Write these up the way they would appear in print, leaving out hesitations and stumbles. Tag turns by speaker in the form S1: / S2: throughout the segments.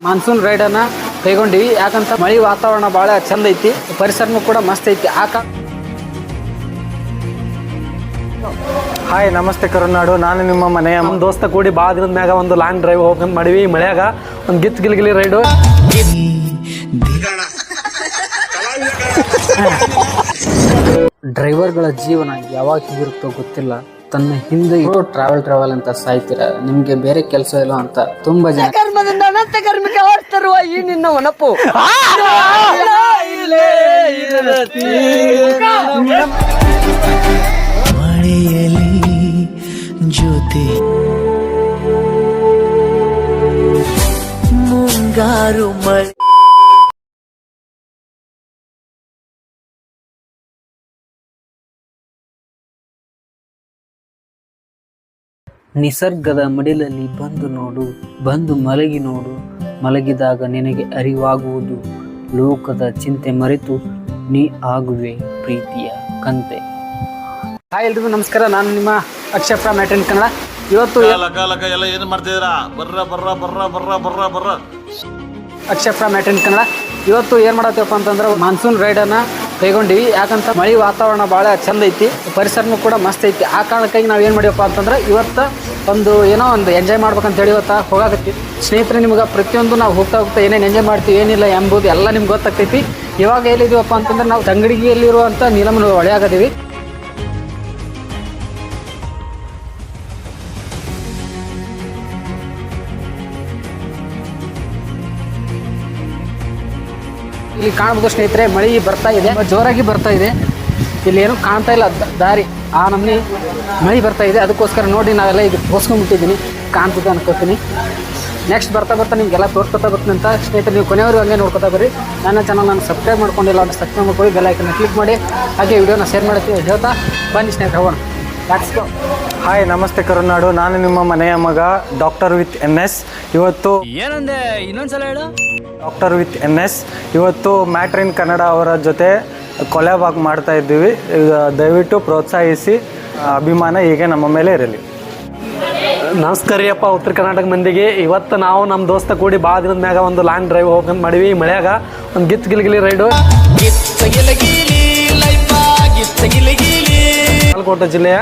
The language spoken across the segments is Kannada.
S1: ಮಾನ್ಸೂನ್ ರೈಡನ್ನು ಕೈಗೊಂಡಿವಿ. ಯಾಕಂತ ಮಳೆ ವಾತಾವರಣ ಭಾಳ ಚಂದ ಐತಿ, ಪರಿಸರನೂ ಕೂಡ ಮಸ್ತ್ ಐತಿ.
S2: ಹಾಯ್, ನಮಸ್ತೆ ಕರುನಾಡು. ನಾನು ನಿಮ್ಮ ಮನೆಯ ದೋಸ್ತ ಕೂಡಿ ಭಾಳ ದಿನದ ಮ್ಯಾಗ ಒಂದು ಲಾಂಗ್ ಡ್ರೈವ್ ಹೋಗಂತ ಮಾಡಿವಿ. ಮಳೆಯಾಗ ಒಂದು ಗಿಲಿ ರೈಡು.
S1: ಡ್ರೈವರ್ಗಳ ಜೀವನ ಯಾವಾಗ ಹೀಗಿರುತ್ತೋ ಗೊತ್ತಿಲ್ಲ. ತನ್ನ ಹಿಂದೆ ಇರೋ ಟ್ರಾವೆಲ್ ಅಂತ ಸಾಯ್ತೀರ. ನಿಮ್ಗೆ ಬೇರೆ ಕೆಲಸ ಇಲ್ಲ ಅಂತ ತುಂಬಾ ಜನ
S3: ಕರ್ಮದಿಂದ ಅನಂತ ಕರ್ಮಕ್ಕೆ ಹೊರತರುವ ಈ ನಿನ್ನ ಒನಪು
S4: ಮಳೆಯಲಿ ಜ್ಯೋತಿ ಮುಂಗಾರು ಮಳೆ.
S1: ನಿಸರ್ಗದ ಮಡಿಲಲ್ಲಿ ಬಂದು ನೋಡು, ಬಂದು ಮಲಗಿ ನೋಡು. ಮಲಗಿದಾಗ ನಿನಗೆ ಅರಿವಾಗುವುದು, ಲೋಕದ ಚಿಂತೆ ಮರೆತು ನೀ ಆಗುವೆ ಪ್ರೀತಿಯ ಕಂತೆ. ಹಾಯ್ ಎಲ್ರಿಗೂ ನಮಸ್ಕಾರ. ನಾನು ನಿಮ್ಮ ಅಕ್ಷಯ ಫ್ರಮ್ ಮ್ಯಾಟ್ರಿನ್ ಕನ್ನಡ. ಇವತ್ತು
S5: ಎಲ್ಲ ಏನು ಮಾಡ್ತಿದ್ದೀರಾ? ಬರ್ರ
S1: ಅಕ್ಷಯ ಫ್ರಮ್ ಮ್ಯಾಟ್ರಿನ್ ಕನ್ನಡ. ಇವತ್ತು ಏನು ಮಾಡತ್ತೇವಪ್ಪ ಅಂತಂದ್ರೆ ಮಾನ್ಸೂನ್ ರೈಡನ್ನು ಕೈಗೊಂಡಿವಿ. ಯಾಕಂತ ಮಳೆ ವಾತಾವರಣ ಭಾಳ ಚಂದ ಐತಿ, ಪರಿಸರನೂ ಕೂಡ ಮಸ್ತ್ ಐತಿ. ಆ ಕಾರಣಕ್ಕಾಗಿ ನಾವು ಏನು ಮಾಡಿವಪ್ಪ ಅಂತಂದ್ರೆ ಇವತ್ತು ಒಂದು ಎಂಜಾಯ್ ಮಾಡ್ಬೇಕಂತೇಳಿ ಇವತ್ತು ಹೋಗಾಕತ್ತಿ. ಸ್ನೇಹಿತರೆ, ನಿಮ್ಗೆ ಪ್ರತಿಯೊಂದು ನಾವು ಹೋಗ್ತಾ ಏನೇನು ಎಂಜಾಯ್ ಮಾಡ್ತೀವಿ ಏನಿಲ್ಲ ಎಂಬುದು ಎಲ್ಲ ನಿಮ್ಗೆ ಗೊತ್ತಾಗ್ತೈತಿ. ಇವಾಗ ಎಲ್ಲಿದ್ದೀವಪ್ಪ ಅಂತಂದ್ರೆ ನಾವು ತಂಗಡಿಗೆಯಲ್ಲಿರುವಂಥ ನೀಲಮ್ಮನ ಹೊಳೆ ಆಗದೀವಿ. ಇಲ್ಲಿ ಕಾಣಬಹುದು ಸ್ನೇಹಿತರೆ, ಮಳೆ ಬರ್ತಾ ಇದೆ, ಜೋರಾಗಿ ಬರ್ತಾ ಇದೆ. ಇಲ್ಲಿ ಏನೂ ಕಾಣ್ತಾ ಇಲ್ಲ ದಾರಿ, ಆ ನಮ್ಮನೆ ಮಳೆ ಬರ್ತಾ ಇದೆ. ಅದಕ್ಕೋಸ್ಕರ ನೋಡಿ ನಾವೆಲ್ಲ ಇದು ಹೋಸ್ಕೊಂಡ್ಬಿಟ್ಟಿದ್ದೀನಿ, ಕಾಣ್ತದೆ ಅನ್ಕೋತೀನಿ. ನೆಕ್ಸ್ಟ್ ಬರ್ತಾ ನಿಮಗೆಲ್ಲ ತೋರ್ಸ್ಕೊತಾ ಬರ್ತೀನಿ ಅಂತ. ಸ್ನೇಹಿತರೆ, ನೀವು ಕೊನೆಯವರು ಹಂಗೆ ನೋಡ್ಕೊತಾ ಬರ್ರಿ. ನನ್ನ ಚಾನಲ್ ನಾನು ಸಬ್ಸ್ಕ್ರೈಬ್ ಮಾಡ್ಕೊಂಡಿಲ್ಲ ಅಂತ ಸಬ್ಸ್ಕ್ರೈಬ್ ಮಾಡ್ಕೊಳ್ಳಿ, ಬೆಲ್ ಐಕನ್ನ ಕ್ಲಿಕ್ ಮಾಡಿ, ಹಾಗೆ ವಿಡಿಯೋನ ಶೇರ್ ಮಾಡ್ತೀವಿ ಹೇಳ್ತಾ ಬನ್ನಿ ಸ್ನೇಹಿತರೆ ಹೋಗೋಣ.
S2: ಹಾಯ್, ನಮಸ್ತೆ ಕರುನಾಡು. ನಾನು ನಿಮ್ಮ ಮನೆಯ ಮಗ ಡಾಕ್ಟರ್ ವಿತ್ NS. ಇವತ್ತು
S3: ಏನಂದೆ ಇನ್ನೊಂದ್ಸಲ ಹೇಳು.
S2: ಡಾಕ್ಟರ್ ವಿತ್ NS ಇವತ್ತು ಮ್ಯಾಟ್ರಿನ್ ಕನ್ನಡ ಅವರ ಜೊತೆ ಕೊಲ್ಯಾಬ್ ಆಗಿ ಮಾಡ್ತಾ ಇದ್ದೀವಿ. ದಯವಿಟ್ಟು ಪ್ರೋತ್ಸಾಹಿಸಿ, ಅಭಿಮಾನ ಹೀಗೆ ನಮ್ಮ ಮೇಲೆ ಇರಲಿ. ನಮಸ್ಕಾರ ರೀ ಅಪ್ಪ ಉತ್ತರ ಕರ್ನಾಟಕ ಮಂದಿಗೆ. ಇವತ್ತು ನಾವು ನಮ್ಮ ದೋಸ್ತ ಕೂಡಿ ಭಾಳ ದಿನದ ಮ್ಯಾಗ ಒಂದು ಲಾಂಗ್ ಡ್ರೈವ್ ಹೋಗಂತ ಮಾಡಿವಿ. ಮಳೆಯಾಗ ಒಂದು ಗಿಲಿ ರೈಡು. ಬಾಗಲಕೋಟೆ ಜಿಲ್ಲೆಯ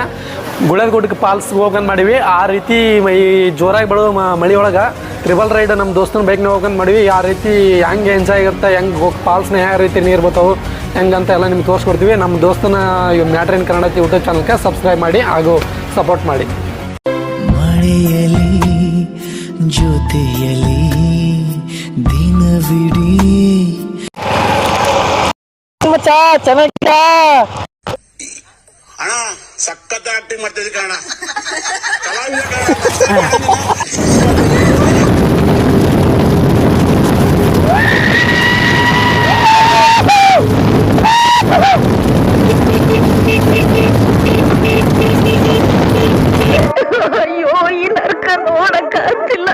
S2: ಗುಳೇದಗುಡ್ಡಕ್ಕೆ ಫಾಲ್ಸ್ ಹೋಗಂತ ಮಾಡಿವಿ. ಆ ರೀತಿ ಈ ಜೋರಾಗಿ ಬರೋ ಮಳೆ ಒಳಗೆ ಟ್ರಿಬಲ್ ರೈಡ್ ನಮ್ಮ ದೋಸ್ತನ ಬೈಕ್ನ ಹೋಗಂತ ಮಾಡಿವಿ. ಆ ರೀತಿ ಹೆಂಗೆ ಎಂಜಾಯ್ ಇರುತ್ತೆ, ಹೆಂಗೆ ಹೋಗಿ ಫಾಲ್ಸ್ನ ಯಾವ ರೀತಿ ನೀರು ಬರ್ತಾವೆ ಹೆಂಗಂತ ಎಲ್ಲ ನಿಮ್ಗೆ ತೋರಿಸ್ಕೊಡ್ತೀವಿ. ನಮ್ಮ ದೋಸ್ತನ ಮ್ಯಾಟ್ರಿನ್ ಕನ್ನಡ ಯೂಟ್ಯೂಬ್ ಚಾನಲ್ಗೆ ಸಬ್ಸ್ಕ್ರೈಬ್ ಮಾಡಿ ಹಾಗೂ ಸಪೋರ್ಟ್ ಮಾಡಿ.
S4: ಮಳೆಯಲಿ ಜ್ಯೋತಿಯಲಿ ದಿನವಿಡೀ
S5: ಅಣ್ಣ ಸಖತ್ ಆಕ್ಟಿಂಗ್ ಮಾಡ್ತಿದ್ದೆ ಕಣ.
S3: ಅಯ್ಯೋ, ಈ ನರ್ಕ ನೋಡಕ್ಕಾಗ್ತಿಲ್ಲ.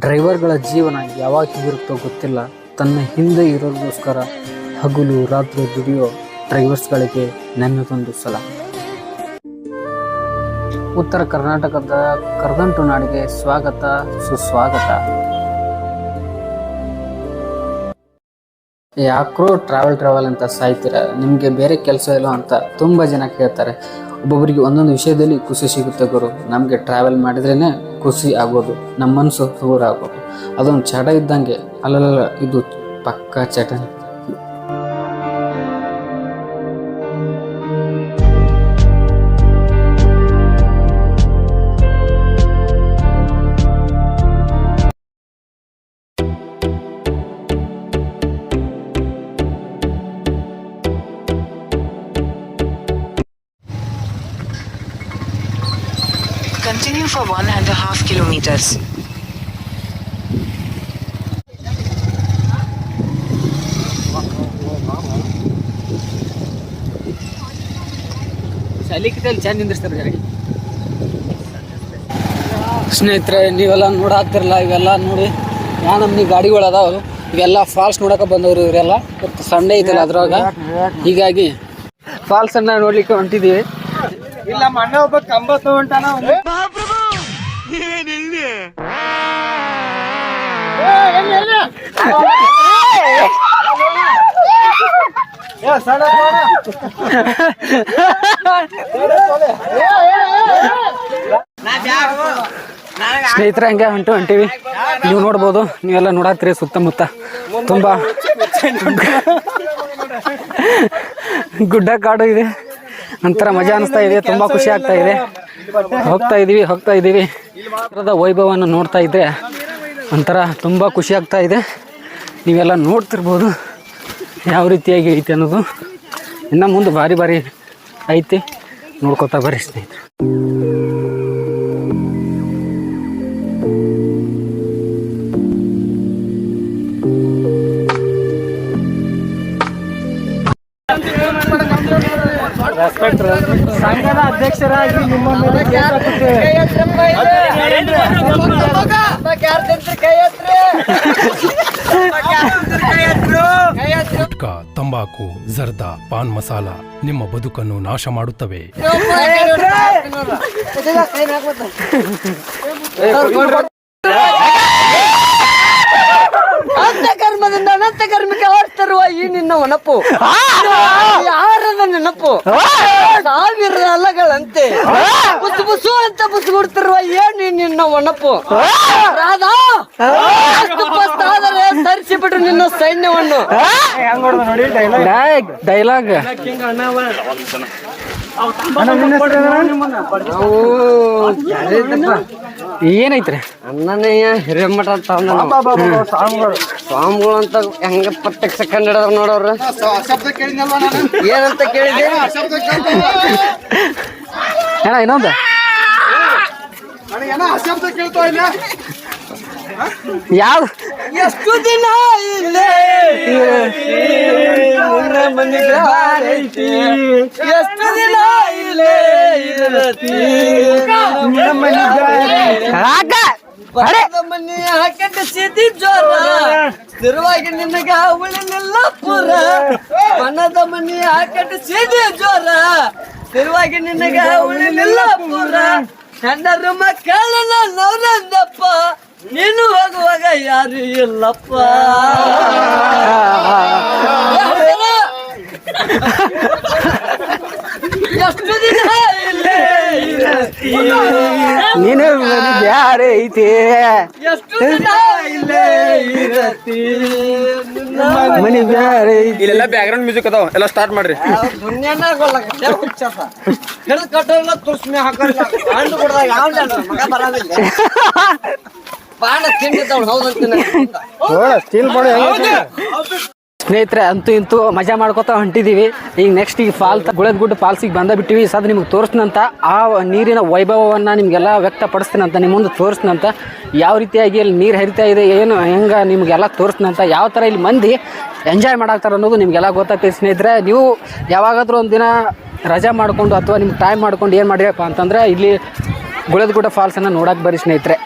S1: ಡ್ರೈವರ್ಗಳ ಜೀವನ ಯಾವಾಗ ಹೀಗಿರುತ್ತೋ ಗೊತ್ತಿಲ್ಲ. ತನ್ನ ಹಿಂದೆ ಇರೋದಕ್ಕೋಸ್ಕರ ಹಗಲು ರಾತ್ರಿ ದುಡಿಯೋ ಡ್ರೈವರ್ಸ್ಗಳಿಗೆ ನನ್ನದೊಂದು ಸಲ. ಉತ್ತರ ಕರ್ನಾಟಕದ ಕರದಂಟು ನಾಡಿಗೆ ಸ್ವಾಗತ, ಸುಸ್ವಾಗತ. ಯಾಕ್ರೋ ಟ್ರಾವೆಲ್ ಅಂತ ಸಾಯ್ತೀರ. ನಿಮಗೆ ಬೇರೆ ಕೆಲಸ ಇಲ್ಲ ಅಂತ ತುಂಬ ಜನ ಕೇಳ್ತಾರೆ. ಒಬ್ಬೊಬ್ಬರಿಗೆ ಒಂದೊಂದು ವಿಷಯದಲ್ಲಿ ಖುಷಿ ಸಿಗುತ್ತೆ ಗುರು. ನಮಗೆ ಟ್ರಾವೆಲ್ ಮಾಡಿದ್ರೇ ಖುಷಿ ಆಗೋದು, ನಮ್ಮ ಮನಸ್ಸು ಹಗುರ ಆಗೋದು. ಅದೊಂದು ಚಟ ಇದ್ದಂಗೆ. ಅಲ್ಲಲ್ಲ, ಇದು ಪಕ್ಕಾ ಚಟ.
S6: Continue for 1.5 kilometers.
S1: ಶಾಲಿಕಿತಲ್ಲಿ ಚಂದ ನಿಂದಿರ್ತಾರೆ ಗಾಡಿ. ಸ್ನೇಹಿತರೆ ನೀವೆಲ್ಲ ನೋಡಾಕ್ತಿರಲ್ಲ, ಇವೆಲ್ಲ ನೋಡಿ ಯಾವ ನಮ್ನಿ ಗಾಡಿಗಳು ಅದಾವ. ಇವೆಲ್ಲ ಫಾಲ್ಸ್ ನೋಡಕ್ಕೆ ಬಂದವರು ಇವರೆಲ್ಲ. ಇವತ್ತು ಸಂಡೇ ಐತಲ್ಲ ಅದ್ರೊಳಗ, ಹೀಗಾಗಿ ಫಾಲ್ಸ್ ಅನ್ನ ನೋಡ್ಲಿಕ್ಕೆ ಹೊಂಟಿದೀವಿ.
S2: ಇಲ್ಲ ಮಣ್ಣ ಒಬ್ಬ ಕಂಬ ತಗೊಂಟಾನ.
S1: ಸ್ನೇಹಿತರೆ ಹಂಗೆ ಹೊಂಟಿವಿ. ನೀವು ನೋಡ್ಬೋದು, ನೀವೆಲ್ಲ ನೋಡಾತ್ರಿ ಸುತ್ತಮುತ್ತ ತುಂಬಾ ಗುಡ್ಡ ಕಾಡು ಇದೆ. ಒಂಥರ ಮಜಾ ಅನಿಸ್ತಾ ಇದೆ, ತುಂಬಾ ಖುಷಿ ಆಗ್ತಾ ಇದೆ. ಹೋಗ್ತಾ ಇದೀವಿ ವೈಭವವನ್ನು ನೋಡ್ತಾ ಇದ್ರೆ ಒಂಥರ ತುಂಬಾ ಖುಷಿ ಆಗ್ತಾ ಇದೆ. ನೀವೆಲ್ಲ ನೋಡ್ತಿರ್ಬೋದು ಯಾವ ರೀತಿಯಾಗಿ ಐತೆ ಅನ್ನೋದು. ಇನ್ನು ಮುಂದೆ ಭಾರಿ ಐತಿ, ನೋಡ್ಕೊತಾ ಬರ್ರಿ ಸ್ನೇಹಿತರೆ.
S2: ಸಂಘದ ಅಧ್ಯಕ್ಷರಾಗಿ ನಿಮ್ಮ ಮೇಲೆ ಕೇಸ್ ಹಾಕುತ್ತೇವೆ.
S7: ತಂಬಾಕು, ಜರ್ದ, ಪಾನ್ ಮಸಾಲ ನಿಮ್ಮ ಬದುಕನ್ನು ನಾಶ ಮಾಡುತ್ತವೆ.
S3: ಕರ್ಮದಿಂದ ಅನಂತ ಕರ್ಮಕ್ಕೆ ಹೊರತರುವ ಈ ನಿನ್ನ ಒನಪು ಯಾರದ ನೆನಪು ಸಾವಿರದ ಅಲಗಳಂತೆ ಬುಸು ಬುಸು ಅಂತ ಬುಸು ಬಿಡ್ತಿರುವ ಏನು ನಿನ್ನ ಒನಪು. ರಾಧಾ ಆದರೆ ಸರಿಸಿ ಬಿಟ್ರು ನಿನ್ನ ಸೈನ್ಯವನ್ನು.
S1: ಡೈಲಾಗ್ ಏನೈತ್ರಿ?
S3: ಅನ್ನನಯ್ಯ ಹಿರೇಮಠ ಅಂತ ಸ್ವಾಮಿಗಳು ಅಂತ ಹೆಂಗ ಪ್ರತ್ಯಕ್ಷ ಕಂಡಿಡದ್ರ ನೋಡವ್ರ. ಏನಂತ ಕೇಳಿದೆ?
S1: ಇನ್ನೊಂದು ಯಾವ
S3: ಎಷ್ಟು ದಿನ ಇಲ್ಲೇ ಎಷ್ಟು ದಿನ ಇಲ್ಲೇ ಮನೆ ಹಾಕಂಡ ಸಿದ್ದಿ ಜೋರ ಸ್ಥಿರವಾಗಿ ನಿನಗ ಉಳಿಲಿಲ್ಲ ಪುರ. ಮನದ ಮನೆ ಹಾಕಂಡ ಸಿದ್ದಿ ಜೋರ ಸ್ಥಿರವಾಗಿ ನಿನಗ ಉಳಿಲಿಲ್ಲ ಪುರ. ಹೆಣ್ಣರು ಮಕ್ಕಳನ್ನ ನೋಡಂದಪ್ಪ ನೀನು ಹೋಗುವಾಗ ಯಾರು ಇಲ್ಲಪ್ಪ. ಎಷ್ಟು ದಿನ ಇಲ್ಲೇ
S1: ನೀನು ಬ್ಯಾರೆ ಐತಿ,
S3: ಎಷ್ಟು ದಿನ ಇಲ್ಲೇ ಇರತಿ
S1: ಮನಿ ಬ್ಯಾರೆ ಐತಿ.
S2: ಇಲ್ಲೆಲ್ಲ ಬ್ಯಾಕ್ಗ್ರೌಂಡ್ ಮ್ಯೂಸಿಕ್ ಅದಾವ, ಎಲ್ಲ ಸ್ಟಾರ್ಟ್ ಮಾಡ್ರಿ.
S3: ಹಿಡಿದು ಕಟ್ಟೋಲ್ಲ ತುರ್ಸ್ಮೆ ಹಾಕೋಲ್ಲ ಹಣ್ಣು ಕೊಡ್ದಾಗ ಯಾವ ಮಗ ಬರೋದಿಲ್ಲ. ಬಾಣ ತಿಂಡಿದ್ದವಳು ಹೌದಂತೀನಿ.
S1: ಸ್ನೇಹಿತರೆ ಅಂತೂ ಇಂತೂ ಮಜಾ ಮಾಡ್ಕೊತಾ ಹೊಂಟಿದೀವಿ. ಈಗ ನೆಕ್ಸ್ಟ್ ಈಗ ಗುಳದಗುಡ್ಡ ಫಾಲ್ಸಿಗೆ ಬಂದ ಬಿಟ್ಟಿವಿ. ಸದ್ ನಿಮ್ಗೆ ತೋರಿಸ್ನಂತ ಆ ನೀರಿನ ವೈಭವವನ್ನು ನಿಮಗೆಲ್ಲ ವ್ಯಕ್ತಪಡಿಸ್ತೀನಂತ, ನಿಮ್ಮ ಮುಂದೆ ತೋರಿಸ್ನಂತ ಯಾವ ರೀತಿಯಾಗಿ ಇಲ್ಲಿ ನೀರು ಹರಿತಾ ಇದೆ, ಏನು ಹೆಂಗೆ ನಿಮಗೆಲ್ಲ ತೋರಿಸ್ನಂತ, ಯಾವ ಥರ ಇಲ್ಲಿ ಮಂದಿ ಎಂಜಾಯ್ ಮಾಡಾಕ್ತಾರೆ ಅನ್ನೋದು ನಿಮಗೆಲ್ಲ ಗೊತ್ತಾಗ್ತೈತೆ. ಸ್ನೇಹಿತರೆ ನೀವು ಯಾವಾಗಾದ್ರೂ ಒಂದು ದಿನ ರಜಾ ಮಾಡಿಕೊಂಡು ಅಥವಾ ನಿಮ್ಗೆ ಟೈಮ್ ಮಾಡ್ಕೊಂಡು ಏನು ಮಾಡಿರಪ್ಪ ಅಂತಂದ್ರೆ ಇಲ್ಲಿ ಗುಳದಗುಡ್ಡ ಫಾಲ್ಸನ್ನು ನೋಡಕ್ಕೆ ಬರ್ರಿ ಸ್ನೇಹಿತರೆ.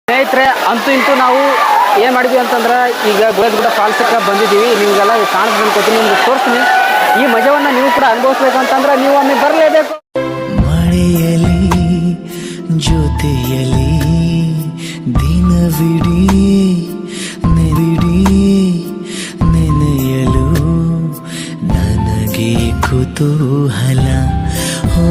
S1: ಸ್ನೇಹಿತರೆ ಅಂತೂ ಇಂತೂ ನಾವು ಏನು ಮಾಡಿದ್ವಿ ಅಂತಂದ್ರೆ ಈಗ ಗುಡ ಫಾಲ್ಸಕ್ಕೆ ಬಂದಿದ್ದೀವಿ. ನಿಮಗೆಲ್ಲ ಕಾಣಿಸ್ದು ಅನ್ಕೋತೀನಿ, ನಿಮ್ಗೆ ತೋರಿಸ್ತೀನಿ. ಈ ಮಜವನ್ನು ನೀವು ಕೂಡ ಅನುಭವಿಸ್ಬೇಕಂತಂದ್ರೆ ನೀವು ಒಮ್ಮೆ ಬರಲೇಬೇಕು.
S4: ಮಳೆಯಲಿ ಜೊತೆಯಲಿ ದಿನವಿಡೀ ನೆನೆಯಲು ನನಗೆ ಕುತೂಹಲ. ಹೋ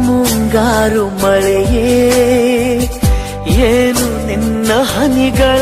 S4: ಮುಂಗಾರು ಮಳೆಯೇ ಏನು ನಿನ್ನ ಹನಿಗಳ